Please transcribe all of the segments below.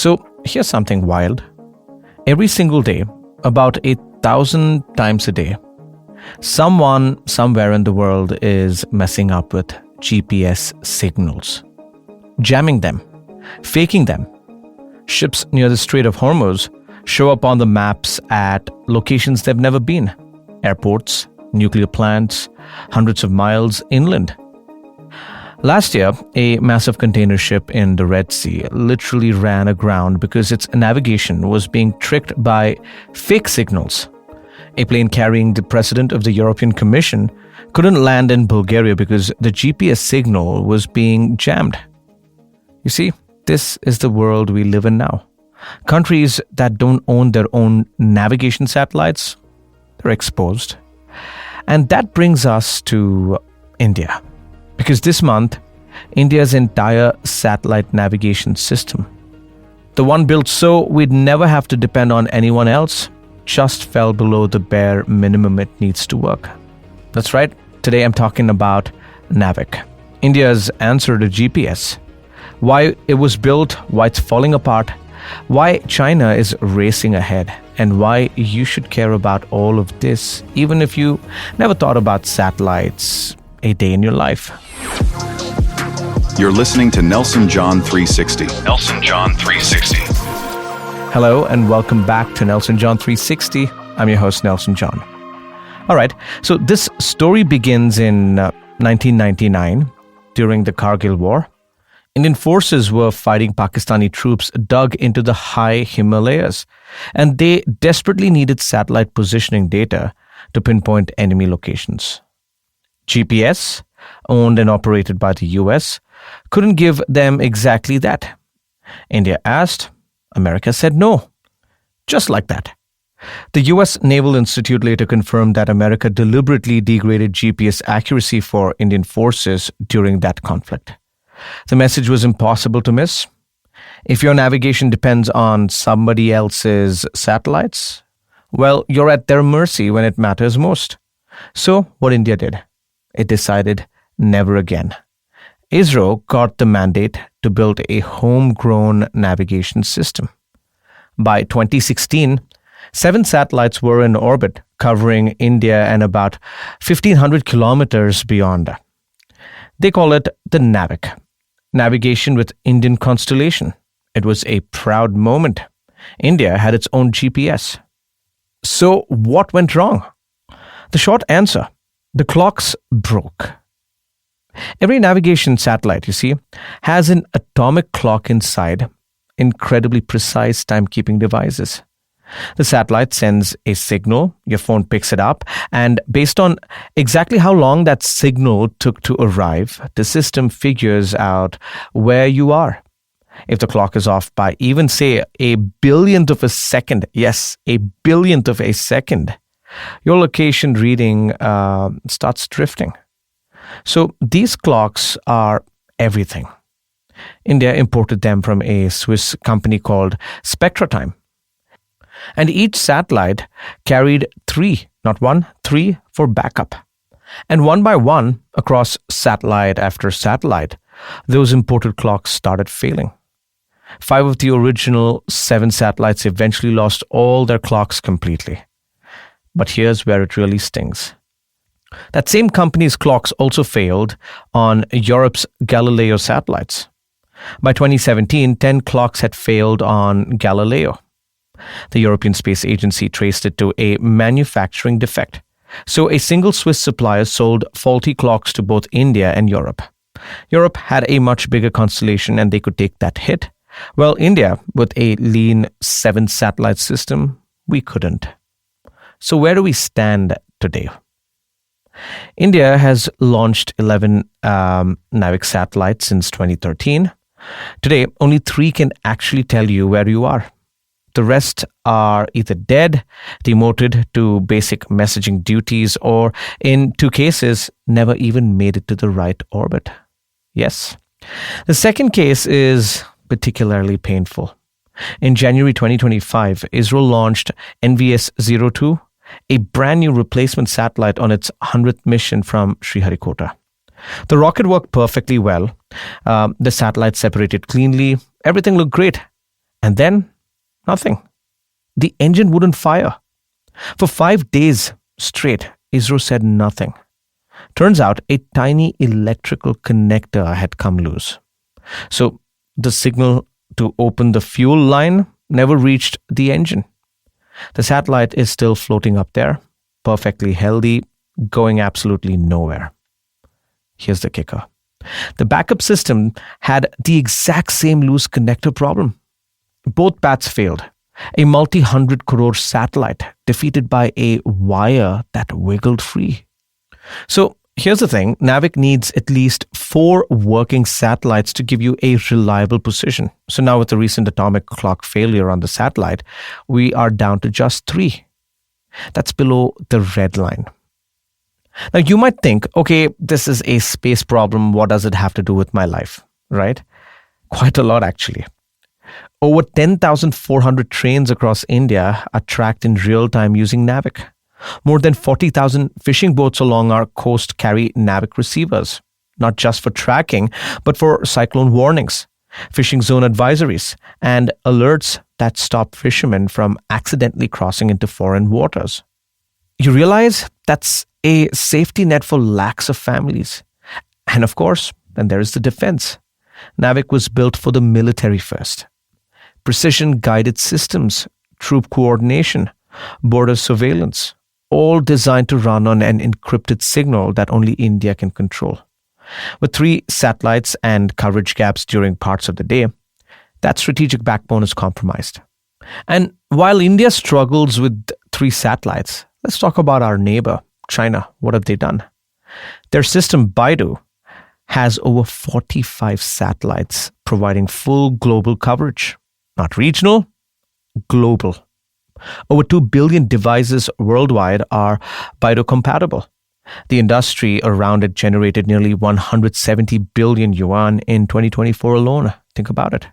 So here's something wild. Every single day, about 8,000 times a day, someone somewhere in the world is messing up with GPS signals, jamming them, faking them. Ships near the Strait of Hormuz show up on the maps at locations they've never been. Airports, nuclear plants, hundreds of miles inland. Last year, a massive container ship in the Red Sea literally ran aground because its navigation was being tricked by fake signals. A plane carrying the president of the European Commission couldn't land in Bulgaria because the GPS signal was being jammed. You see, this is the world we live in now. Countries that don't own their own navigation satellites, they're exposed. And that brings us to India. Because this month, India's entire satellite navigation system, the one built so we'd never have to depend on anyone else, just fell below the bare minimum it needs to work. That's right, today I'm talking about NavIC, India's answer to GPS. Why it was built, why it's falling apart, why China is racing ahead, and why you should care about all of this, even if you never thought about satellites a day in your life. You're listening to Nelson John 360. Nelson John 360. Hello and welcome back to Nelson John 360. I'm your host, Nelson John. All right, so this story begins in 1999 during the Kargil War. Indian forces were fighting Pakistani troops dug into the high Himalayas, and they desperately needed satellite positioning data to pinpoint enemy locations. GPS, owned and operated by the US, couldn't give them exactly that. India asked, America said no. Just like that. The US Naval Institute later confirmed that America deliberately degraded GPS accuracy for Indian forces during that conflict. The message was impossible to miss. If your navigation depends on somebody else's satellites, well, you're at their mercy when it matters most. So, what India did? It decided never again. ISRO got the mandate to build a homegrown navigation system. By 2016, 7 satellites were in orbit, covering India and about 1,500 kilometers beyond. They call it the NavIC, Navigation with Indian Constellation. It was a proud moment. India had its own GPS. So what went wrong? The short answer: the clocks broke. Every navigation satellite, you see, has an atomic clock inside, incredibly precise timekeeping devices. The satellite sends a signal, your phone picks it up, and based on exactly how long that signal took to arrive, the system figures out where you are. If the clock is off by even, say, a billionth of a second, yes, a billionth of a second, your location reading starts drifting. So these clocks are everything. India imported them from a Swiss company called SpectraTime. And each satellite carried 3, not 1, 3 for backup. And one by one, across satellite after satellite, those imported clocks started failing. 5 of the original 7 satellites eventually lost all their clocks completely. But here's where it really stings. That same company's clocks also failed on Europe's Galileo satellites. By 2017, 10 clocks had failed on Galileo. The European Space Agency traced it to a manufacturing defect. So a single Swiss supplier sold faulty clocks to both India and Europe. Europe had a much bigger constellation and they could take that hit. Well, India, with a lean 7-satellite system, we couldn't. So where do we stand today? India has launched 11 NavIC satellites since 2013. Today, only 3 can actually tell you where you are. The rest are either dead, demoted to basic messaging duties, or in 2 cases, never even made it to the right orbit. Yes. The second case is particularly painful. In January 2025, ISRO launched NVS-02, a brand new replacement satellite on its 100th mission from Sriharikota. The rocket worked perfectly well. The satellite separated cleanly. Everything looked great. And then, nothing. The engine wouldn't fire. For 5 days straight, ISRO said nothing. Turns out a tiny electrical connector had come loose. So the signal to open the fuel line never reached the engine. The satellite is still floating up there, perfectly healthy, going absolutely nowhere. Here's the kicker. The backup system had the exact same loose connector problem. Both bats failed. A multi-hundred crore satellite defeated by a wire that wiggled free. So here's the thing. NavIC needs at least 4 working satellites to give you a reliable position. So now with the recent atomic clock failure on the satellite, we are down to just 3. That's below the red line. Now you might think, okay, this is a space problem. What does it have to do with my life, right? Quite a lot, actually. Over 10,400 trains across India are tracked in real time using NavIC. More than 40,000 fishing boats along our coast carry NavIC receivers, not just for tracking, but for cyclone warnings, fishing zone advisories, and alerts that stop fishermen from accidentally crossing into foreign waters. You realize that's a safety net for lakhs of families. And of course, then there is the defense. NavIC was built for the military first. Precision-guided systems, troop coordination, border surveillance, all designed to run on an encrypted signal that only India can control. With 3 satellites and coverage gaps during parts of the day, that strategic backbone is compromised. And while India struggles with 3 satellites, let's talk about our neighbor, China. What have they done? Their system, BeiDou, has over 45 satellites providing full global coverage. Not regional, global. Over 2 billion devices worldwide are BeiDou compatible. The industry around it generated nearly 170 billion yuan in 2024 alone. Think about it.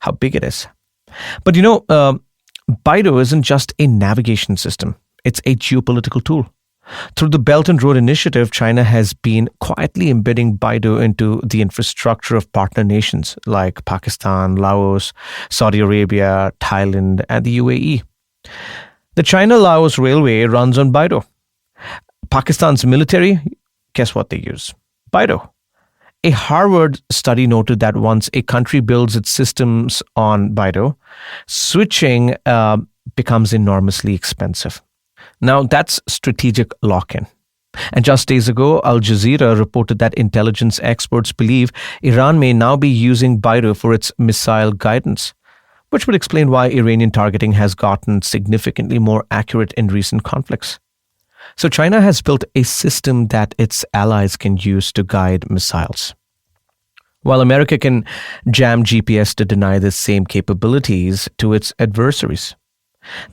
How big it is. But BeiDou isn't just a navigation system. It's a geopolitical tool. Through the Belt and Road Initiative, China has been quietly embedding BeiDou into the infrastructure of partner nations like Pakistan, Laos, Saudi Arabia, Thailand, and the UAE. The China-Laos Railway runs on BeiDou. Pakistan's military, guess what they use? BeiDou. A Harvard study noted that once a country builds its systems on BeiDou, switching becomes enormously expensive. Now, that's strategic lock-in. And just days ago, Al Jazeera reported that intelligence experts believe Iran may now be using BeiDou for its missile guidance, which would explain why Iranian targeting has gotten significantly more accurate in recent conflicts. So China has built a system that its allies can use to guide missiles, while America can jam GPS to deny the same capabilities to its adversaries.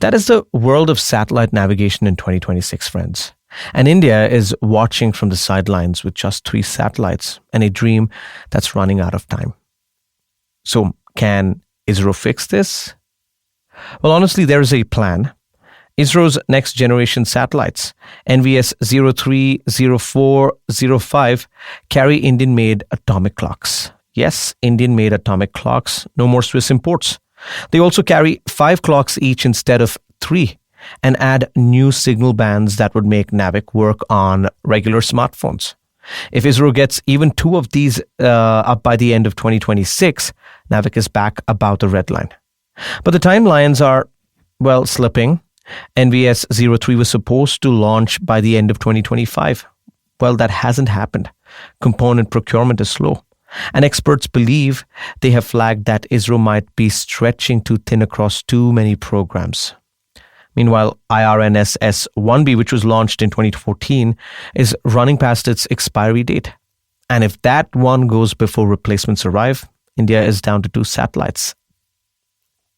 That is the world of satellite navigation in 2026, friends. And India is watching from the sidelines with just 3 satellites and a dream that's running out of time. So can ISRO fix this? Well, honestly, there is a plan. ISRO's next generation satellites, NVS 03, 04, 05, carry Indian-made atomic clocks. Yes, Indian-made atomic clocks, no more Swiss imports. They also carry 5 clocks each instead of 3 and add new signal bands that would make NavIC work on regular smartphones. If ISRO gets even 2 of these up by the end of 2026, NavIC is back about the red line. But the timelines are, slipping. NVS 03 was supposed to launch by the end of 2025. Well, that hasn't happened. Component procurement is slow. And experts believe they have flagged that ISRO might be stretching too thin across too many programs. Meanwhile, IRNSS-1B, which was launched in 2014, is running past its expiry date. And if that one goes before replacements arrive, India is down to 2 satellites.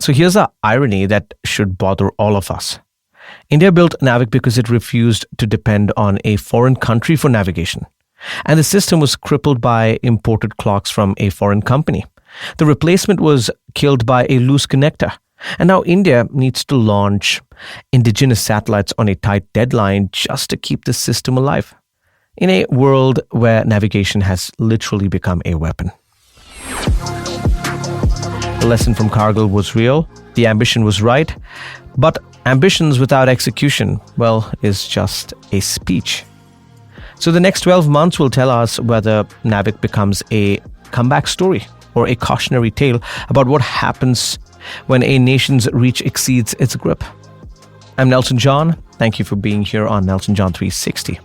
So here's the irony that should bother all of us. India built NavIC because it refused to depend on a foreign country for navigation. And the system was crippled by imported clocks from a foreign company. The replacement was killed by a loose connector. And now India needs to launch indigenous satellites on a tight deadline just to keep the system alive, in a world where navigation has literally become a weapon. The lesson from Kargil was real. The ambition was right. But ambitions without execution, well, is just a speech. So the next 12 months will tell us whether NavIC becomes a comeback story or a cautionary tale about what happens when a nation's reach exceeds its grip. I'm Nelson John. Thank you for being here on Nelson John 360.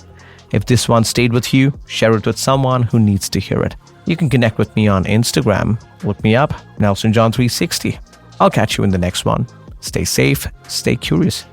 If this one stayed with you, share it with someone who needs to hear it. You can connect with me on Instagram. Look me up, Nelson John 360. I'll catch you in the next one. Stay safe, stay curious.